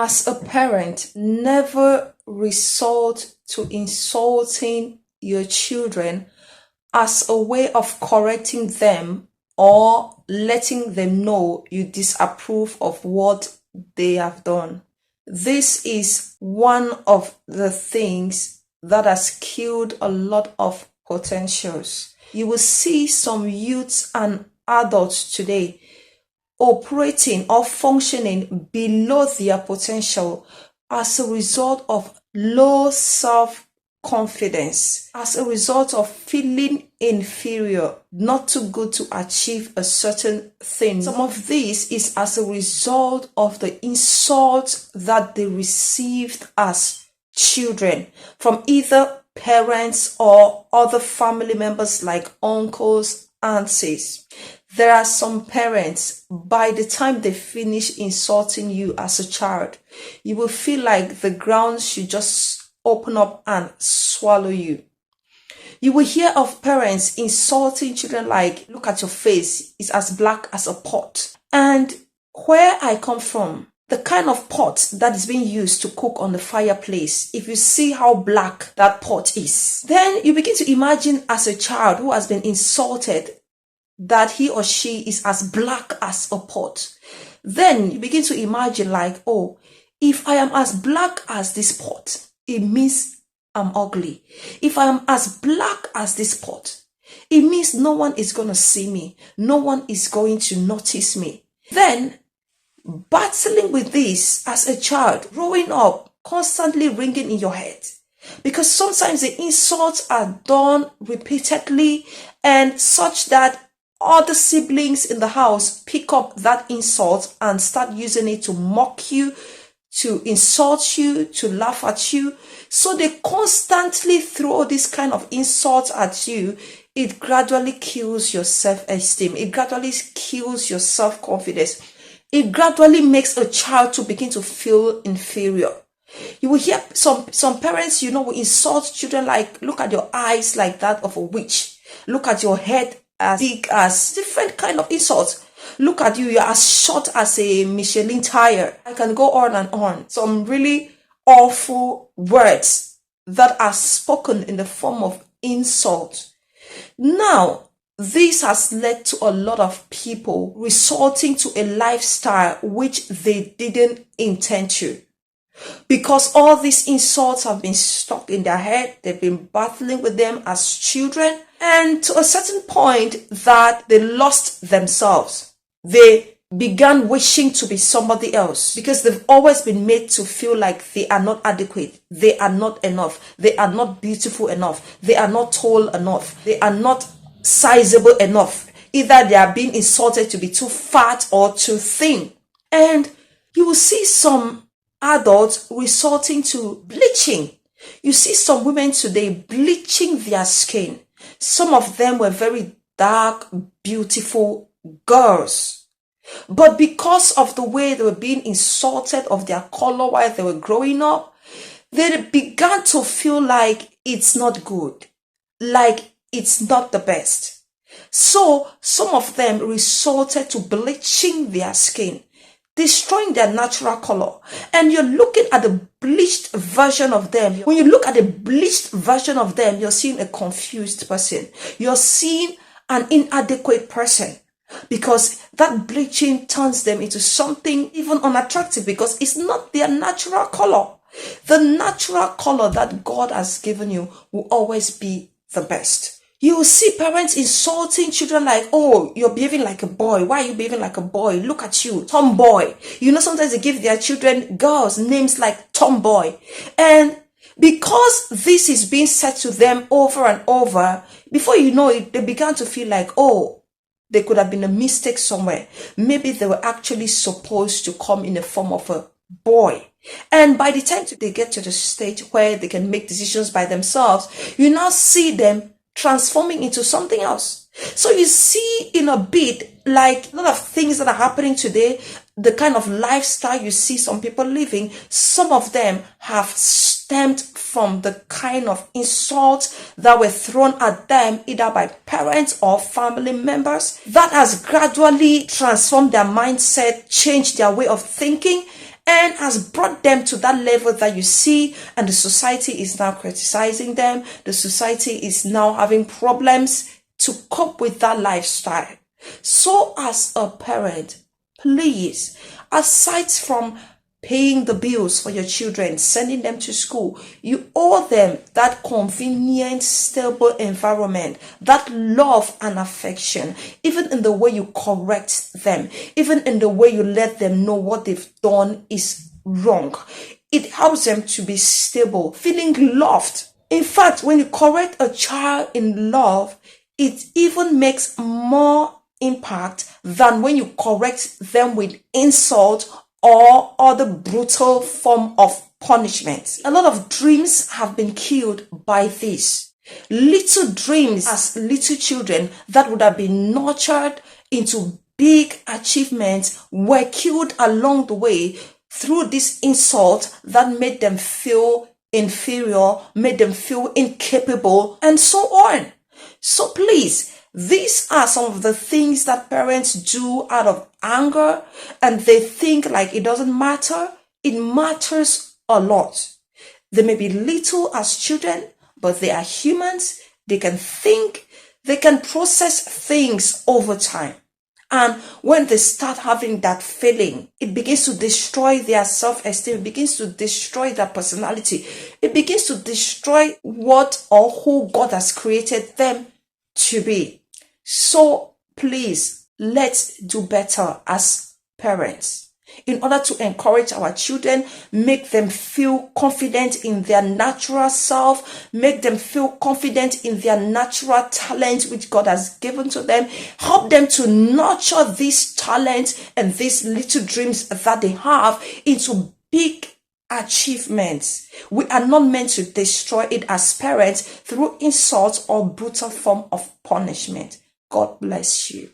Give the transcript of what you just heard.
As a parent, never resort to insulting your children as a way of correcting them or letting them know you disapprove of what they have done. This is one of the things that has killed a lot of potentials. You will see some youths and adults today operating or functioning below their potential as a result of low self-confidence, as a result of feeling inferior, not too good to achieve a certain thing. Some of this is as a result of the insults that they received as children from either parents or other family members like uncles, aunties. There are some parents, by the time they finish insulting you as a child, you will feel like the ground should just open up and swallow you. You will hear of parents insulting children like, look at your face, it's as black as a pot. And where I come from, the kind of pot that is being used to cook on the fireplace, if you see how black that pot is, then you begin to imagine as a child who has been insulted that he or she is as black as a pot. Then you begin to imagine like, oh, if I am as black as this pot, it means I'm ugly. If I am as black as this pot, it means no one is going to see me. No one is going to notice me. Then battling with this as a child, growing up, constantly ringing in your head. Because sometimes the insults are done repeatedly and such that other siblings in the house pick up that insult and start using it to mock you, to insult you, to laugh at you. So they constantly throw this kind of insult at you. It gradually kills your self-esteem. It gradually kills your self-confidence. It gradually makes a child to begin to feel inferior. You will hear some parents, will insult children like, look at your eyes like that of a witch. Look at your head as big as, different kind of insults. Look at you, you're as short as a Michelin tire. I can go on and on. Some really awful words that are spoken in the form of insult. Now, this has led to a lot of people resorting to a lifestyle which they didn't intend to. Because all these insults have been stuck in their head, they've been battling with them as children, and to a certain point that they lost themselves. They began wishing to be somebody else because they've always been made to feel like they are not adequate, they are not enough, they are not beautiful enough, they are not tall enough, they are not sizable enough. Either they are being insulted to be too fat or too thin. And you will see some adults resorting to bleaching. You see some women today bleaching their skin. Some of them were very dark, beautiful girls. But because of the way they were being insulted of their color while they were growing up, they began to feel like it's not good, like it's not the best. So some of them resorted to bleaching their skin, destroying their natural color. And you're looking at the bleached version of them. When you look at the bleached version of them, you're seeing a confused person. You're seeing an inadequate person. Because that bleaching turns them into something even unattractive because it's not their natural color. The natural color that God has given you will always be the best. You will see parents insulting children like, oh, you're behaving like a boy. Why are you behaving like a boy? Look at you, tomboy. Sometimes they give their children, girls, names like tomboy. And because this is being said to them over and over, before you know it, they began to feel like, oh, there could have been a mistake somewhere. Maybe they were actually supposed to come in the form of a boy. And by the time they get to the stage where they can make decisions by themselves, you now see them transforming into something else. So you see in a bit, like a lot of things that are happening today, the kind of lifestyle you see some people living, some of them have stemmed from the kind of insults that were thrown at them either by parents or family members. That has gradually transformed their mindset, changed their way of thinking, and has brought them to that level that you see, and the society is now criticizing them. The society is now having problems to cope with that lifestyle. So as a parent, please, aside from paying the bills for your children, sending them to school, you owe them that convenient, stable environment, that love and affection, even in the way you correct them, even in the way you let them know what they've done is wrong. It helps them to be stable, feeling loved. In fact, when you correct a child in love, it even makes more impact than when you correct them with insult or other brutal form of punishment. A lot of dreams have been killed by this. Little dreams as little children that would have been nurtured into big achievements were killed along the way through this insult that made them feel inferior, made them feel incapable, and so on. So please, these are some of the things that parents do out of anger, and they think like it doesn't matter. It matters a lot. They may be little as children, but they are humans. They can think, they can process things over time. And when they start having that feeling, it begins to destroy their self-esteem. It begins to destroy their personality. It begins to destroy what or who God has created them to be. So please, let's do better as parents. In order to encourage our children, make them feel confident in their natural self, make them feel confident in their natural talent which God has given to them, help them to nurture this talent and these little dreams that they have into big achievements. We are not meant to destroy it as parents through insult or brutal form of punishment. God bless you.